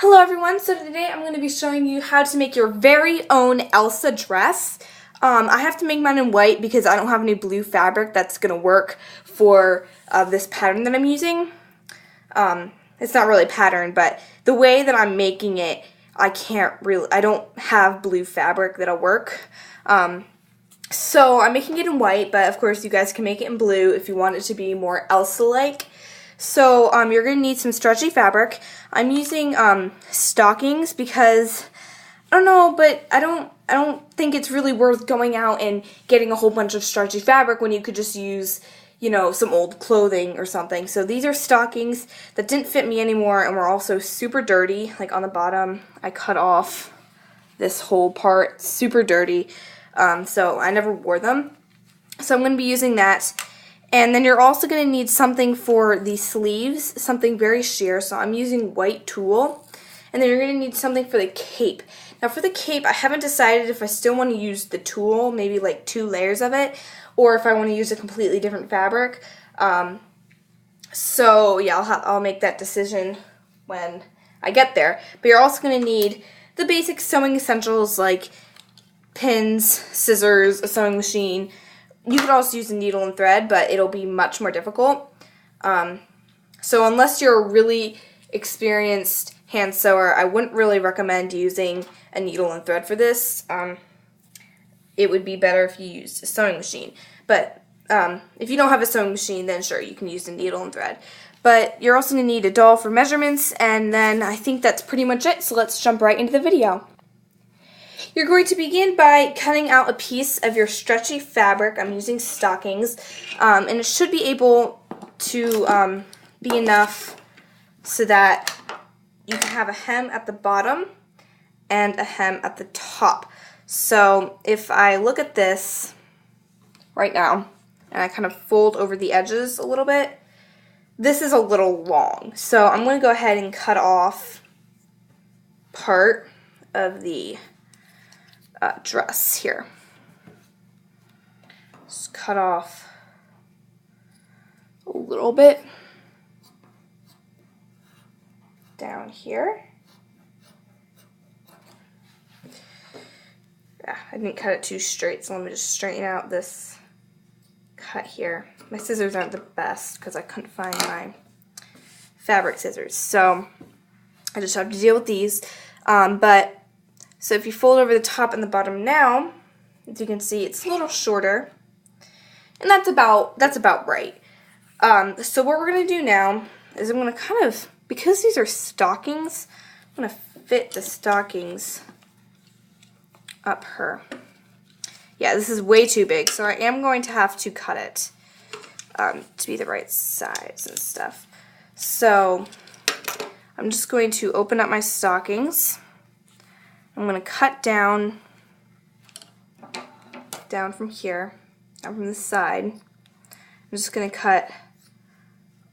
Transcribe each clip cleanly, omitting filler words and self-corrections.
Hello everyone, so today I'm going to be showing you how to make your very own Elsa dress. I have to make mine in white because I don't have any blue fabric that's going to work for this pattern that I'm using. It's not really a pattern, but the way that I'm making it, I don't have blue fabric that'll work. So I'm making it in white, but of course you guys can make it in blue if you want it to be more Elsa-like. So you're going to need some stretchy fabric. I'm using stockings because I don't know, but I don't think it's really worth going out and getting a whole bunch of stretchy fabric when you could just use, you know, some old clothing or something. So these are stockings that didn't fit me anymore and were also super dirty. Like on the bottom, I cut off this whole part, super dirty. So I never wore them. So I'm going to be using that. And then you're also going to need something for the sleeves, something very sheer. So I'm using white tulle. And then you're going to need something for the cape. Now for the cape, I haven't decided if I still want to use the tulle, maybe like 2 layers of it, or if I want to use a completely different fabric. So yeah, I'll make that decision when I get there. But you're also going to need the basic sewing essentials like pins, scissors, a sewing machine. You could also use a needle and thread, but it'll be much more difficult. So unless you're a really experienced hand sewer, I wouldn't really recommend using a needle and thread for this. It would be better if you used a sewing machine. But if you don't have a sewing machine, then sure, you can use a needle and thread. But you're also going to need a doll for measurements, and then I think that's pretty much it, so let's jump right into the video. You're going to begin by cutting out a piece of your stretchy fabric. I'm using stockings, and it should be able to be enough so that you can have a hem at the bottom and a hem at the top. So if I look at this right now, and I kind of fold over the edges a little bit, this is a little long. So I'm going to go ahead and cut off part of the dress here. Just cut off a little bit down here. Yeah, I didn't cut it too straight, so let me just straighten out this cut here. My scissors aren't the best because I couldn't find my fabric scissors, so I just have to deal with these. So if you fold over the top and the bottom now, as you can see, it's a little shorter, and that's about right. So what we're going to do now is I'm going to kind of, because these are stockings, I'm going to fit the stockings up her. Yeah, this is way too big, so I am going to have to cut it to be the right size and stuff. So I'm just going to open up my stockings. I'm going to cut down from here, down from the side. I'm just going to cut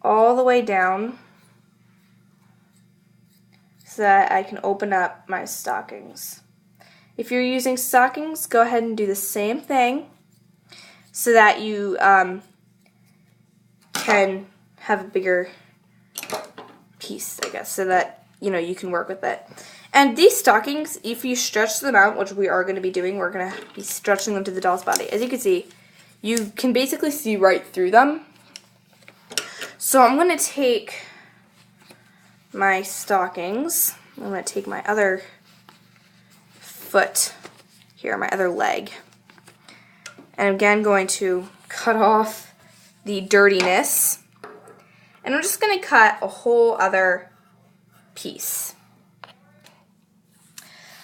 all the way down so that I can open up my stockings. If you're using stockings, go ahead and do the same thing so that you can have a bigger piece, I guess, so that you can work with it. And these stockings, if you stretch them out, which we are going to be doing, we're going to be stretching them to the doll's body. As you can see, you can basically see right through them. So I'm going to take my stockings, I'm going to take my other foot here, my other leg, and again going to cut off the dirtiness, and I'm just going to cut a whole other piece.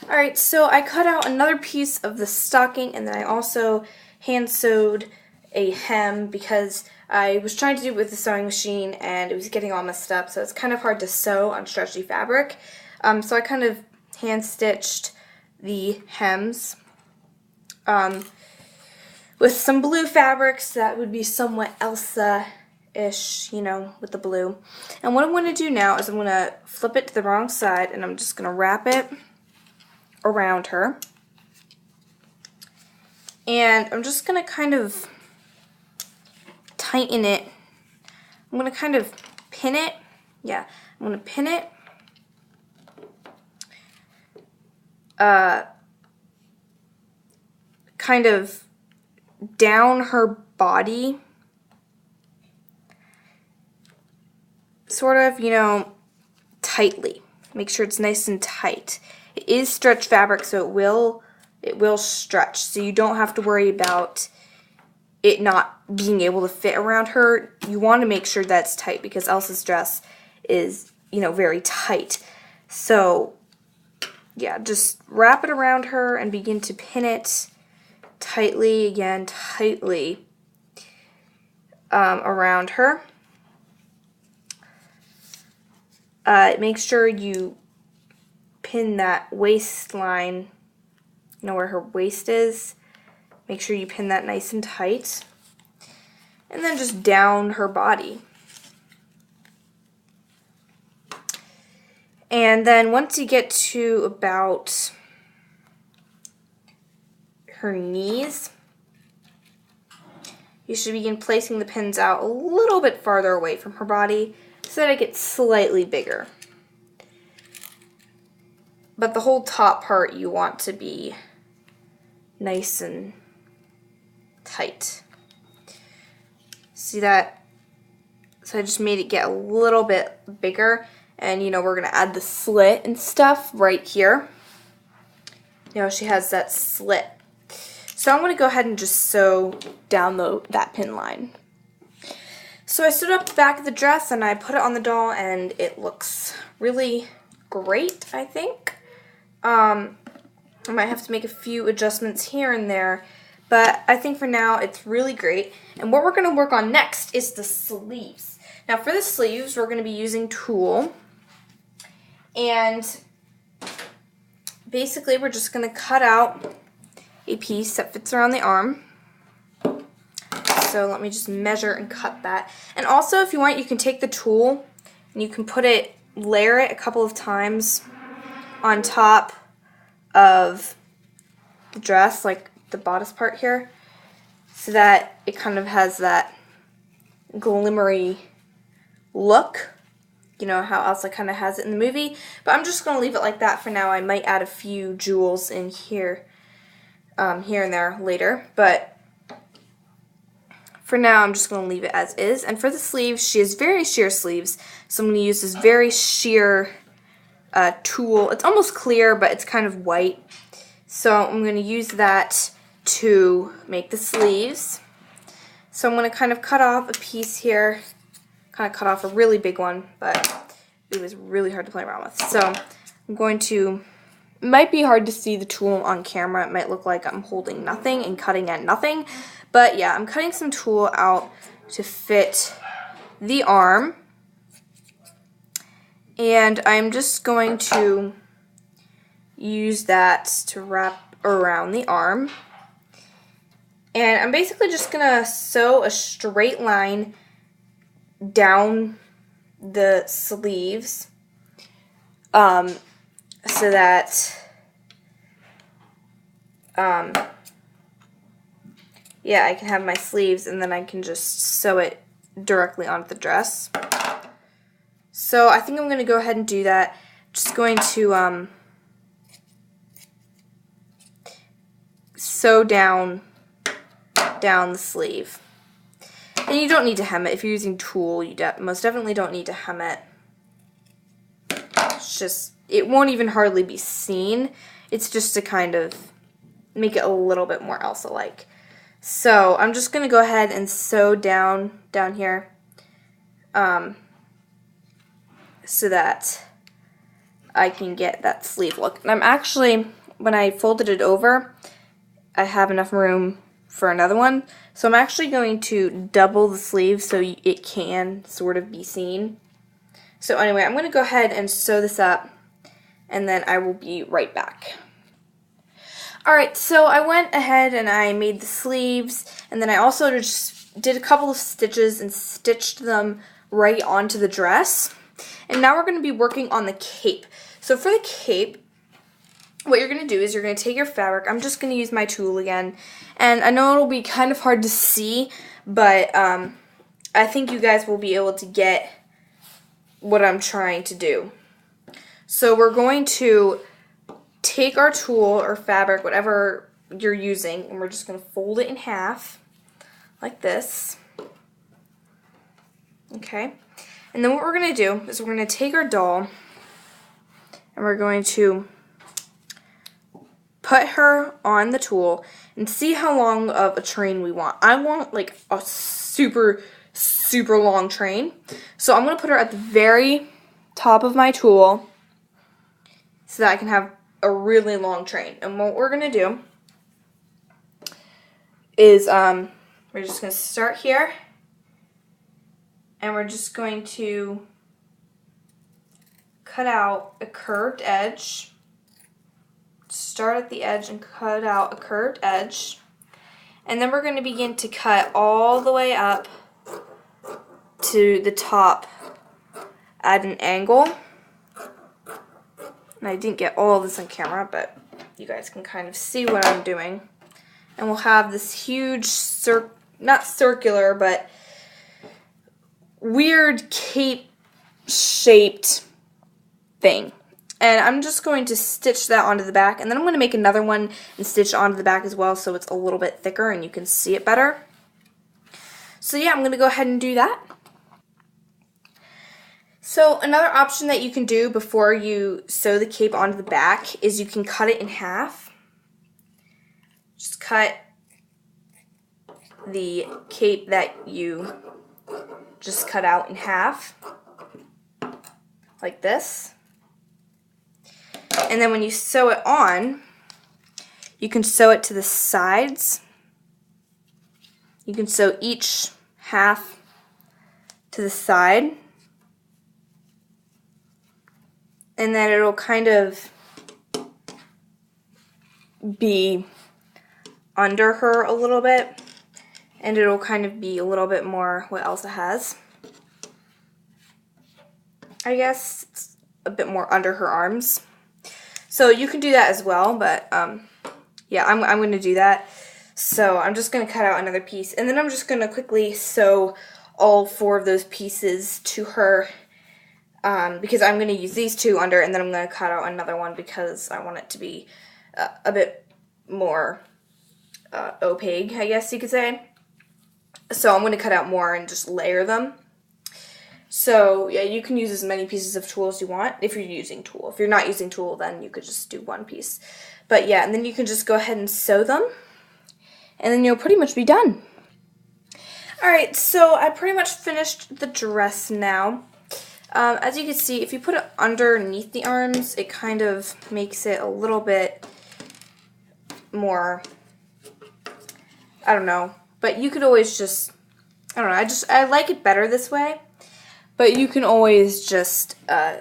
Alright, so I cut out another piece of the stocking, and then I also hand sewed a hem because I was trying to do it with the sewing machine and it was getting all messed up, so it's kind of hard to sew on stretchy fabric. So I kind of hand stitched the hems with some blue fabrics that would be somewhat Elsa-ish, with the blue. And what I'm going to do now is I'm going to flip it to the wrong side, and I'm just going to wrap it around her, and I'm just going to kind of tighten it. I'm going to kind of pin it. Yeah, I'm going to pin it kind of down her body, sort of, you know, tightly. Make sure it's nice and tight. It is stretch fabric, so it will stretch, so you don't have to worry about it not being able to fit around her. You want to make sure that's tight because Elsa's dress is, you know, very tight. So yeah, just wrap it around her and begin to pin it tightly, again, tightly around her. Make sure you pin that waistline, you know where her waist is. Make sure you pin that nice and tight. And then just down her body. And then once you get to about her knees, you should begin placing the pins out a little bit farther away from her body so that it gets slightly bigger. But the whole top part you want to be nice and tight. See that? So I just made it get a little bit bigger. And, you know, we're going to add the slit and stuff right here. You know, she has that slit. So I'm going to go ahead and just sew down that pin line. So I stood up the back of the dress and I put it on the doll and it looks really great, I think. I might have to make a few adjustments here and there, but I think for now it's really great. And what we're going to work on next is the sleeves. Now for the sleeves, we're going to be using tulle. And basically we're just going to cut out a piece that fits around the arm. So let me just measure and cut that. And also if you want, you can take the tulle and you can layer it a couple of times on top of the dress, like the bodice part here, so that it kind of has that glimmery look. You know how Elsa kind of has it in the movie, but I'm just going to leave it like that for now. I might add a few jewels in here, here and there later, but for now I'm just going to leave it as is. And for the sleeves, she has very sheer sleeves, so I'm going to use this very sheer tulle. It's almost clear, but it's kind of white, so I'm going to use that to make the sleeves. So I'm going to kind of cut off a piece here. Kind of cut off a really big one, but it was really hard to play around with. So I'm going to, it might be hard to see the tulle on camera. It might look like I'm holding nothing and cutting at nothing. But yeah, I'm cutting some tulle out to fit the arm. And I'm just going to use that to wrap around the arm. And I'm basically just going to sew a straight line down the sleeves so that yeah, I can have my sleeves and then I can just sew it directly onto the dress. So I think I'm going to go ahead and do that. Just going to sew down the sleeve. And you don't need to hem it. If you're using tulle, you most definitely don't need to hem it. It's just, it won't even hardly be seen. It's just to kind of make it a little bit more Elsa-like. So I'm just going to go ahead and sew down here so that I can get that sleeve look. And I'm actually, when I folded it over, I have enough room for another one. So I'm actually going to double the sleeve so it can sort of be seen. So anyway, I'm going to go ahead and sew this up and then I will be right back. Alright, so I went ahead and I made the sleeves and then I also just did a couple of stitches and stitched them right onto the dress. And now we're going to be working on the cape. So for the cape, what you're going to do is you're going to take your fabric. I'm just going to use my tulle again. And I know it'll be kind of hard to see, but I think you guys will be able to get what I'm trying to do. So we're going to take our tulle or fabric, whatever you're using, and we're just going to fold it in half like this. Okay. And then what we're going to do is we're going to take our doll and we're going to put her on the tulle and see how long of a train we want. I want like a super, super long train. So I'm going to put her at the very top of my tulle so that I can have a really long train. And what we're going to do is we're just going to start here and we're just going to cut out a curved edge. Start at the edge and cut out a curved edge. And then we're going to begin to cut all the way up to the top at an angle. And I didn't get all of this on camera, but you guys can kind of see what I'm doing. And we'll have this huge, not circular, but weird cape-shaped thing. And I'm just going to stitch that onto the back, and then I'm going to make another one and stitch onto the back as well so it's a little bit thicker and you can see it better. So yeah, I'm going to go ahead and do that. So another option that you can do before you sew the cape onto the back is you can cut it in half. Just cut the cape that you just cut out in half, like this. And then when you sew it on, you can sew it to the sides. You can sew each half to the side. And then it'll kind of be under her a little bit. And it'll kind of be a little bit more what Elsa has. I guess it's a bit more under her arms. So you can do that as well, but yeah, I'm going to do that. So I'm just going to cut out another piece, and then I'm just going to quickly sew all 4 of those pieces to her because I'm going to use these 2 under, and then I'm going to cut out another one because I want it to be a bit more opaque, I guess you could say. So I'm going to cut out more and just layer them. So yeah, you can use as many pieces of tulle as you want if you're using tulle. If you're not using tulle, then you could just do 1 piece. But yeah, and then you can just go ahead and sew them, and then you'll pretty much be done. Alright, so I pretty much finished the dress now. As you can see, if you put it underneath the arms, it kind of makes it a little bit more, I don't know, but you could always just, I don't know, I like it better this way. But you can always just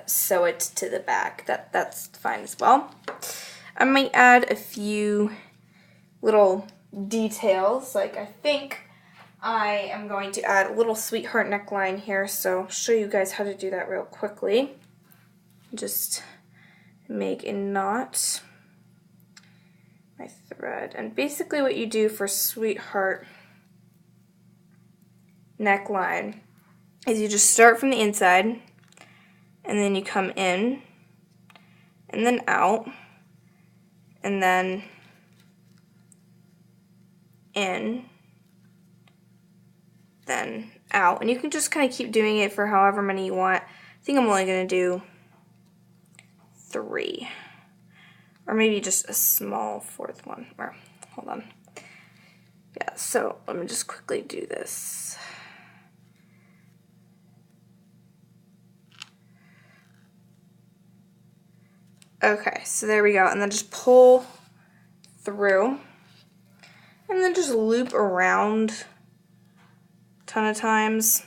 sew it to the back. That's fine as well. I might add a few little details. Like I think I am going to add a little sweetheart neckline here. So I'll show you guys how to do that real quickly. Just make a knot, my thread. And basically what you do for sweetheart neckline is you just start from the inside, and then you come in, and then out, and then in, then out. And you can just kind of keep doing it for however many you want. I think I'm only going to do 3. Or maybe just a small 4th one. Or, hold on. Yeah, so let me just quickly do this. Okay, so there we go, and then just pull through, and then just loop around a ton of times,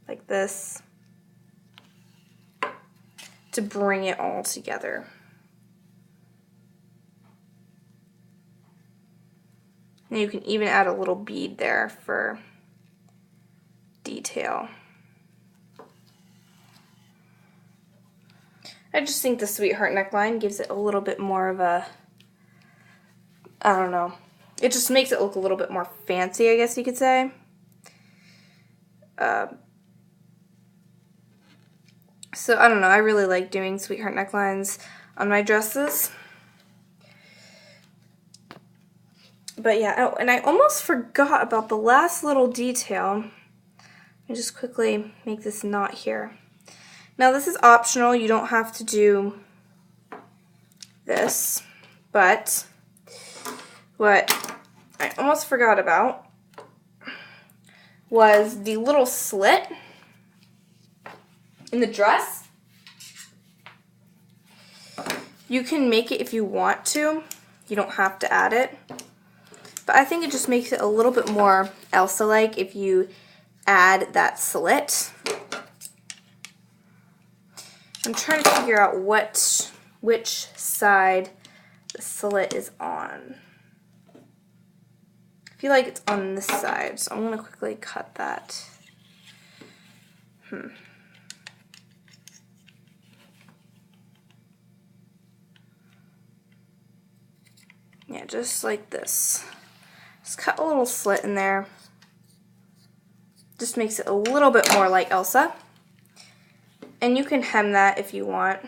like this, to bring it all together. And you can even add a little bead there for detail. I just think the sweetheart neckline gives it a little bit more of a, I don't know, it just makes it look a little bit more fancy, I guess you could say. So I don't know, I really like doing sweetheart necklines on my dresses. But yeah, oh, and I almost forgot about the last little detail. Let me just quickly make this knot here. Now this is optional, you don't have to do this, but what I almost forgot about was the little slit in the dress. You can make it if you want to. You don't have to add it. But I think it just makes it a little bit more Elsa-like if you add that slit. I'm trying to figure out which side the slit is on. I feel like it's on this side, so I'm going to quickly cut that. Yeah, just like this. Just cut a little slit in there. Just makes it a little bit more like Elsa. And you can hem that if you want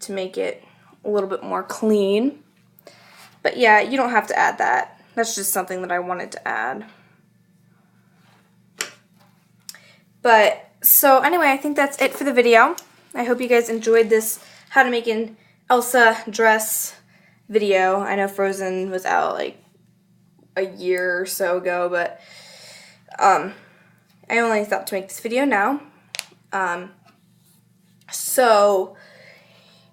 to make it a little bit more clean. But yeah, you don't have to add that. That's just something that I wanted to add. But, so anyway, I think that's it for the video. I hope you guys enjoyed this how to make an Elsa dress video. I know Frozen was out like a year or so ago, but I only thought to make this video now. So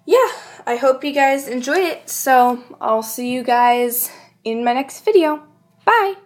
yeah, I hope you guys enjoyed it. So I'll see you guys in my next video. Bye!